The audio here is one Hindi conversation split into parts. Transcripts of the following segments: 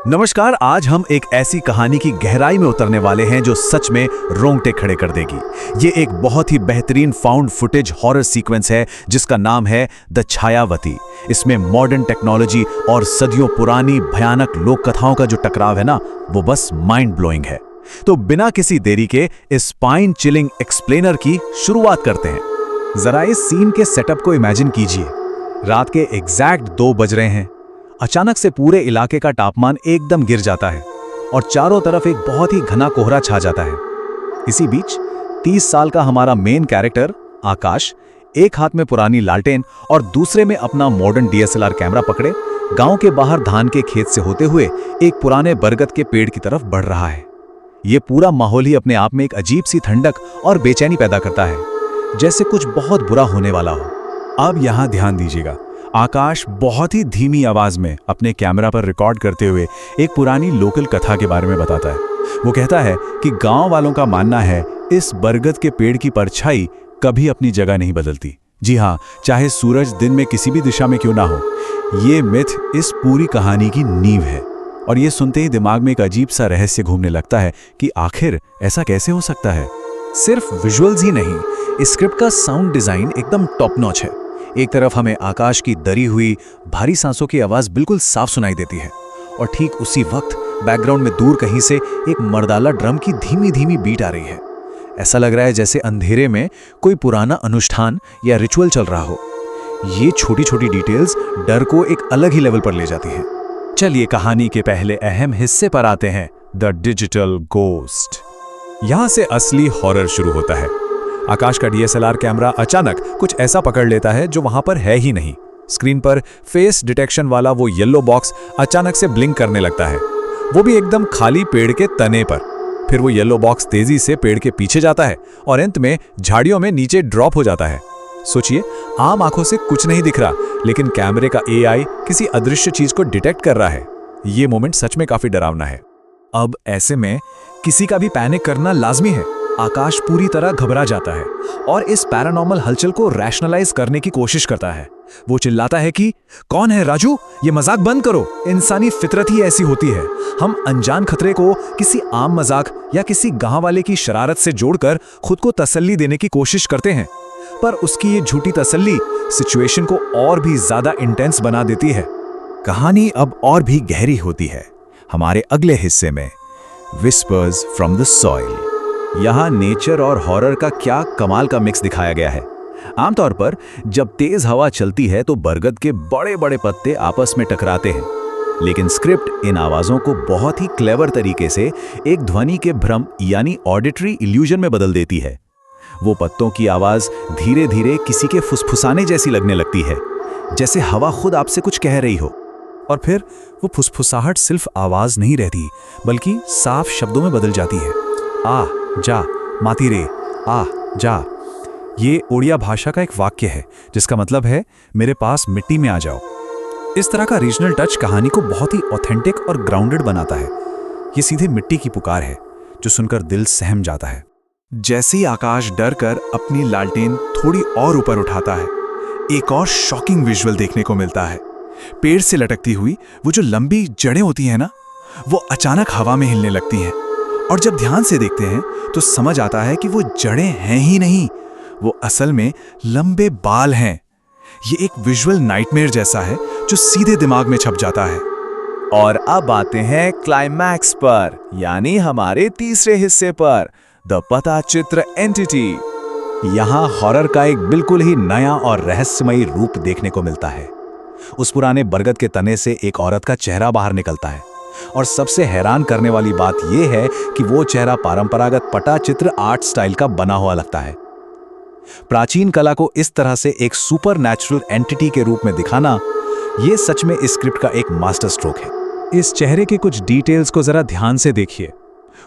नमस्कार। आज हम एक ऐसी कहानी की गहराई में उतरने वाले हैं जो सच में रोंगटे खड़े कर देगी। ये एक बहुत ही बेहतरीन फाउंड फुटेज हॉरर सीक्वेंस है जिसका नाम है द छायावती। इसमें मॉडर्न टेक्नोलॉजी और सदियों पुरानी भयानक लोक कथाओं का जो टकराव है ना, वो बस माइंड ब्लोइंग है। तो बिना किसी देरी के इस स्पाइन चिलिंग एक्सप्लेनर की शुरुआत करते हैं। जरा इस सीन के सेटअप को इमेजिन कीजिए। रात के एग्जैक्ट 2 बज रहे हैं। अचानक से पूरे इलाके का तापमान एकदम गिर जाता है और चारों तरफ एक बहुत ही घना कोहरा छा जाता है। इसी बीच 30 साल का हमारा मेन कैरेक्टर आकाश एक हाथ में पुरानी लालटेन और दूसरे में अपना मॉडर्न DSLR कैमरा पकड़े गांव के बाहर धान के खेत से होते हुए एक पुराने बरगद के पेड़ की तरफ बढ़ रहा है। ये पूरा माहौल ही अपने आप में एक अजीब सी ठंडक और बेचैनी पैदा करता है, जैसे कुछ बहुत बुरा होने वाला हो। अब यहाँ ध्यान दीजिएगा। आकाश बहुत ही धीमी आवाज में अपने कैमरा पर रिकॉर्ड करते हुए एक पुरानी लोकल कथा के बारे में बताता है। वो कहता है कि गांव वालों का मानना है इस बरगद के पेड़ की परछाई कभी अपनी जगह नहीं बदलती। जी हाँ, चाहे सूरज दिन में किसी भी दिशा में क्यों ना हो। ये मिथ इस पूरी कहानी की नींव है। और ये सुनते ही दिमाग में एक अजीब सा रहस्य घूमने लगता है कि आखिर ऐसा कैसे हो सकता है। सिर्फ विजुअल्स ही नहीं, इस स्क्रिप्ट का साउंड डिजाइन एकदम टॉप नॉच है। एक तरफ हमें आकाश की दरी हुई भारी सांसों की आवाज बिल्कुल साफ सुनाई देती है और ठीक उसी वक्त बैकग्राउंड में दूर कहीं से एक मर्दाला ड्रम की धीमी धीमी बीट आ रही है। ऐसा लग रहा है जैसे अंधेरे में कोई पुराना अनुष्ठान या रिचुअल चल रहा हो। ये छोटी छोटी डिटेल्स डर को एक अलग ही लेवल पर ले जाती हैं। चलिए कहानी के पहले अहम हिस्से पर आते हैं, द डिजिटल गोस्ट। यहां से असली हॉरर शुरू होता है। आकाश का DSLR कैमरा अचानक कुछ ऐसा पकड़ लेता है जो वहां पर है ही नहीं। स्क्रीन पर फेस डिटेक्शन वाला वो येलो बॉक्स अचानक से ब्लिंक करने लगता है, वो भी एकदम खाली पेड़ के तने पर। फिर वो येलो बॉक्स तेजी से पेड़ के पीछे जाता है और अंत में झाड़ियों में नीचे ड्रॉप हो जाता है। सोचिए, आम आंखों से कुछ नहीं दिख रहा, लेकिन कैमरे का AI किसी अदृश्य चीज को डिटेक्ट कर रहा है। ये मोमेंट सच में काफी डरावना है। अब ऐसे में किसी का भी पैनिक करना लाजमी है। आकाश पूरी तरह घबरा जाता है और इस पैरानॉर्मल हलचल को रैशनलाइज करने की कोशिश करता है। वो चिल्लाता है कि कौन है राजू, ये मजाक बंद करो। इंसानी फितरत ही ऐसी होती है। हम अनजान खतरे को किसी आम मजाक या किसी गांव वाले की शरारत से जोड़कर खुद को तसल्ली देने की कोशिश करते हैं, पर उसकी ये झूठी तसल्ली सिचुएशन को और भी ज्यादा इंटेंस बना देती है। कहानी अब और भी गहरी होती है हमारे अगले हिस्से में, विस्पर्स फ्रॉम द सॉइल। यहाँ नेचर और हॉरर का क्या कमाल का मिक्स दिखाया गया है। आमतौर पर जब तेज हवा चलती है तो बरगद के बड़े बड़े पत्ते आपस में टकराते हैं, लेकिन स्क्रिप्ट इन आवाजों को बहुत ही क्लेवर तरीके से एक ध्वनि के भ्रम यानी ऑडिटरी इल्यूजन में बदल देती है। वो पत्तों की आवाज धीरे धीरे किसी के फुसफुसाने जैसी लगने लगती है, जैसे हवा खुद आपसे कुछ कह रही हो। और फिर वो फुसफुसाहट सिर्फ आवाज नहीं रहती, बल्कि साफ शब्दों में बदल जाती है। आ जा माती रे, आ जा। ये ओडिया भाषा का एक वाक्य है जिसका मतलब है मेरे पास मिट्टी में आ जाओ। इस तरह का रीजनल टच कहानी को बहुत ही ऑथेंटिक और ग्राउंडेड बनाता है। ये सीधे मिट्टी की पुकार है जो सुनकर दिल सहम जाता है। जैसे ही आकाश डर कर अपनी लालटेन थोड़ी और ऊपर उठाता है, एक और शॉकिंग विजुअल देखने को मिलता है। पेड़ से लटकती हुई वो जो लंबी जड़ें होती हैं ना, वो अचानक हवा में हिलने लगती हैं। और जब ध्यान से देखते हैं तो समझ आता है कि वो जड़ें हैं ही नहीं, वो असल में लंबे बाल हैं। ये एक विजुअल नाइटमेयर जैसा है जो सीधे दिमाग में छप जाता है। और अब आते हैं क्लाइमैक्स पर, यानी हमारे तीसरे हिस्से पर, द पताचित्र एंटिटी। यहाँ हॉरर का एक बिल्कुल ही नया और रहस्यमयी रूप देखने को मिलता है। उस पुराने बरगद के तने से एक औरत का चेहरा बाहर निकलता है और सबसे हैरान करने वाली बात यह है कि वो चेहरा परंपरागत पटाचित्र आर्ट स्टाइल का बना हुआ लगता है। प्राचीन कला को इस तरह से एक सुपर नेचुरल एंटिटी के रूप में दिखाना, यह सच में इस स्क्रिप्ट का एक मास्टर स्ट्रोक है। इस चेहरे के कुछ डिटेल्स को जरा ध्यान से देखिए।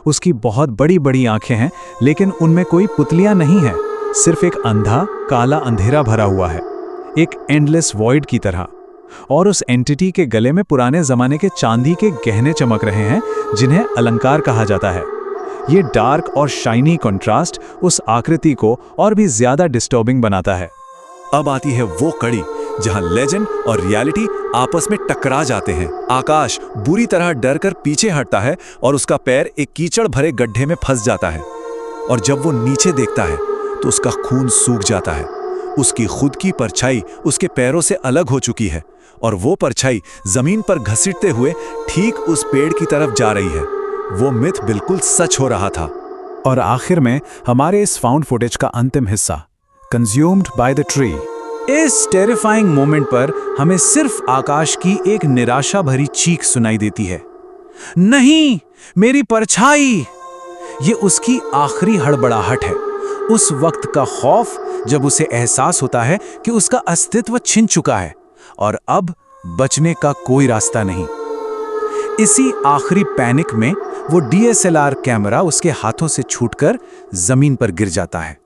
उसकी बहुत बड़ी बड़ी आंखें हैं, लेकिन उनमें कोई पुतलियां नहीं है, सिर्फ एक अंधा काला अंधेरा भरा हुआ है, एक एंडलेस वॉइड की तरह। और उस एंटिटी के गले में पुराने जमाने के चांदी के गहने चमक रहे हैं जिन्हें अलंकार कहा जाता है। ये डार्क और शाइनी कंट्रास्ट उस आकृति को और भी ज्यादा डिस्टर्बिंग बनाता है। अब आती है वो कड़ी जहां लेजेंड और रियलिटी आपस में टकरा जाते हैं। आकाश बुरी तरह डर कर पीछे हटता है और उसका पैर एक कीचड़ भरे गड्ढे में फंस जाता है। और जब वो नीचे देखता है तो उसका खून सूख जाता है। उसकी खुद की परछाई उसके पैरों से अलग हो चुकी है और वो परछाई जमीन पर घसीटते हुए ठीक उस पेड़ की तरफ जा रही है। वो मिथ बिल्कुल सच हो रहा था। और आखिर में हमारे इस फाउंड फुटेज का अंतिम हिस्सा, कंज्यूम्ड बाय द ट्री। इस टेरिफाइंग मोमेंट पर हमें सिर्फ आकाश की एक निराशा भरी चीख सुनाई देती है, नहीं, मेरी परछाई। ये उसकी आखिरी हड़बड़ाहट है, उस वक्त का खौफ जब उसे एहसास होता है कि उसका अस्तित्व छिन चुका है और अब बचने का कोई रास्ता नहीं। इसी आखिरी पैनिक में वो DSLR कैमरा उसके हाथों से छूटकर जमीन पर गिर जाता है।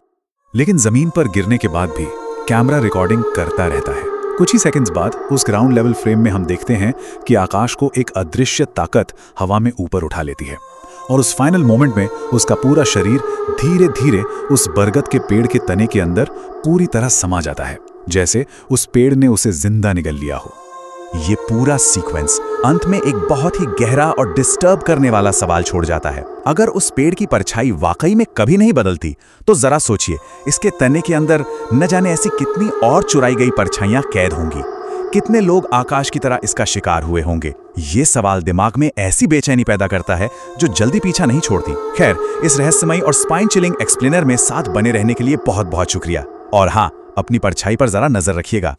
लेकिन जमीन पर गिरने के बाद भी कैमरा रिकॉर्डिंग करता रहता है। कुछ ही सेकंड्स बाद उस ग्राउंड लेवल फ्रेम में हम देखते हैं कि आकाश को एक अदृश्य ताकत हवा में ऊपर उठा लेती है और उस फाइनल मोमेंट में उसका पूरा शरीर धीरे धीरे उस बरगद के पेड़ के तने के अंदर पूरी तरह समा जाता है, जैसे उस पेड़ ने उसे जिंदा निगल लिया हो। ये पूरा सीक्वेंस अंत में एक बहुत ही गहरा और डिस्टर्ब करने वाला सवाल छोड़ जाता है। अगर उस पेड़ की परछाई वाकई में कभी नहीं बदलती तो जरा सोचिए, इसके तने के अंदर न जाने ऐसी कितनी और चुराई गई परछाइयां कैद होंगी। कितने लोग आकाश की तरह इसका शिकार हुए होंगे। ये सवाल दिमाग में ऐसी बेचैनी पैदा करता है जो जल्दी पीछा नहीं छोड़ती। खैर, इस रहस्यमयी और स्पाइन चिलिंग एक्सप्लेनर में साथ बने रहने के लिए बहुत बहुत शुक्रिया। और हाँ, अपनी परछाई पर जरा नजर रखिएगा।